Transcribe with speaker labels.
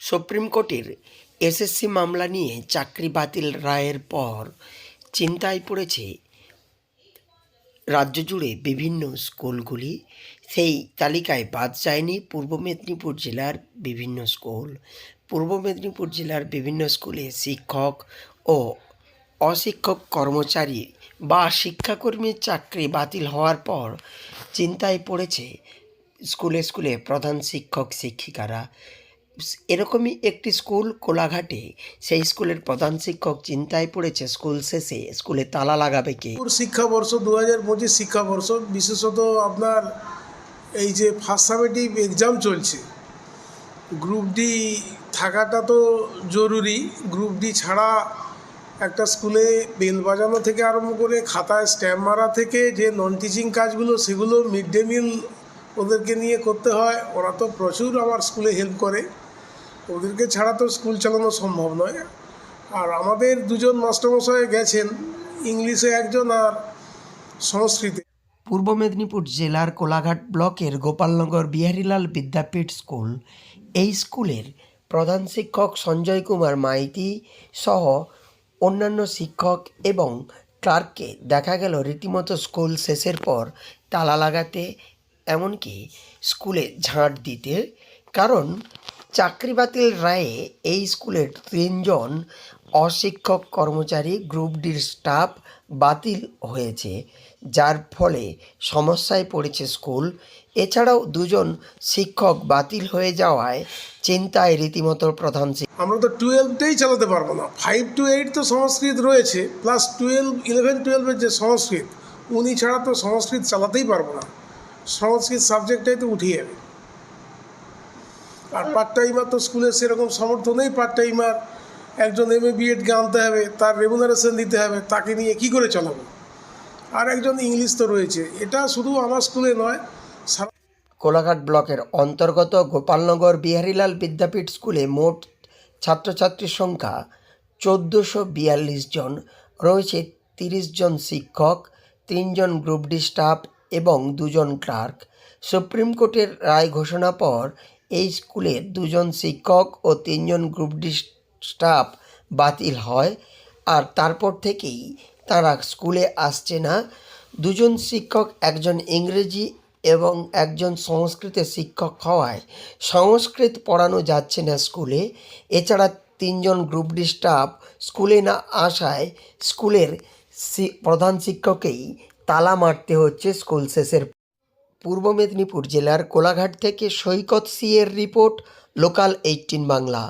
Speaker 1: Supreme কোর্টের SSC মামলা নিয়ে চাকরি বাতিল রায়ের পর চিন্তায় পড়েছে রাজ্য জুড়ে বিভিন্ন স্কুলগুলি। সেই তালিকায় বাদ যায়নি পূর্ব মেদিনীপুর জেলার বিভিন্ন স্কুল। পূর্ব মেদিনীপুর জেলার বিভিন্ন স্কুলে শিক্ষক ও অশিক্ষক কর্মচারী বা শিক্ষাকর্মীর চাকরি বাতিল হওয়ার পর চিন্তায় পড়েছে স্কুলে স্কুলে প্রধান শিক্ষক শিক্ষিকারা। এরকমই একটি স্কুল কোলাঘাটে, সেই স্কুলের প্রধান শিক্ষক চিন্তায় পড়েছে স্কুল শেষে স্কুলে তালা লাগাবে কে।
Speaker 2: শিক্ষাবর্ষ 2025 শিক্ষাবর্ষ, বিশেষত আপনার এই যে ফার্স্ট সামেটিভ এক্সাম চলছে, গ্রুপ ডি থাকাটা তো জরুরি। গ্রুপ ডি ছাড়া একটা স্কুলে বেল বাজানো থেকে আরম্ভ করে খাতায় স্ট্যাম্প মারা থেকে যে নন টিচিং কাজগুলো, সেগুলো মিড ডে মিল ওদেরকে নিয়ে করতে হয়। ওরা তো প্রচুর আমার স্কুলে হেল্প করে, ওদেরকে ছাড়া তো স্কুল চালানো সম্ভব নয়। আর আমাদের দুজন মাস্টারমশাই গেছেন, ইংলিশে একজন আর সংস্কৃতে।
Speaker 1: পূর্ব মেদিনীপুর জেলার কোলাঘাট ব্লকের গোপালনগর বিহারীলাল বিদ্যাপীঠ স্কুল, এই স্কুলের প্রধান শিক্ষক সঞ্জয় কুমার মাইতি সহ অন্যান্য শিক্ষক এবং ক্লার্ককে দেখা গেল রীতিমতো স্কুল শেষের পর তালা লাগাতে, এমনকি স্কুলে ঝাঁট দিতে। কারণ চাকরি বাতিল রায়ে এই স্কুলের 3 জন অশিক্ষক কর্মচারী গ্রুপ ডির স্টাফ বাতিল হয়েছে, যার ফলে সমস্যায় পড়েছে স্কুল। এছাড়াও 2 জন শিক্ষক বাতিল হয়ে যাওয়ায় চিন্তায় রীতিমতো প্রধান শিক্ষক।
Speaker 2: আমরা তো 12টাই চালাতে পারবো না, 5 to 8 তো সংস্কৃত রয়েছে, প্লাস 11-12 যে সংস্কৃত, উনি ছাড়া তো সংস্কৃত চালাতেই পারবো না। সংস্কৃত সাবজেক্টটাই তো উঠিয়ে যাবে। আর পার্ট টাইমার তো স্কুলের সেরকম সামর্থ্য নেই। পার্ট টাইমার একজন MA BEdকে আনতে হবে, তার রেমুনারেশন দিতে হবে, তাকে নিয়ে কি করে চালাবো? আর একজন ইংলিশ তো রয়েছে। এটা শুধু আমার স্কুলে নয়,
Speaker 1: কোলাঘাট ব্লকের অন্তর্গত গোপালনগর বিহারীলাল বিদ্যাপীঠ স্কুলে মোট ছাত্রছাত্রীর সংখ্যা 1442 জন রয়েছে। 30 জন শিক্ষক, 3 জন গ্রুপ ডি স্টাফ এবং 2 জন ক্লার্ক। সুপ্রিম কোর্টের রায় ঘোষণা পর এই স্কুলের 2 জন শিক্ষক ও 3 জন গ্রুপ ডি স্টাফ বাতিল হয়, আর তারপর থেকেই তারা স্কুলে আসছে না। 2 জন শিক্ষক, একজন ইংরেজি এবং একজন সংস্কৃতের শিক্ষক হওয়ায় সংস্কৃত পড়ানো যাচ্ছে না স্কুলে। এছাড়া 3 জন গ্রুপ ডি স্টাফ স্কুলে না আসায় স্কুলের প্রধান শিক্ষককেই তালা মারতে হচ্ছে স্কুল শেষের। পূর্ব মেদিনীপুর জেলার কোলাঘাট থেকে সৈকত সি এর রিপোর্ট, লোকাল 18 বাংলা।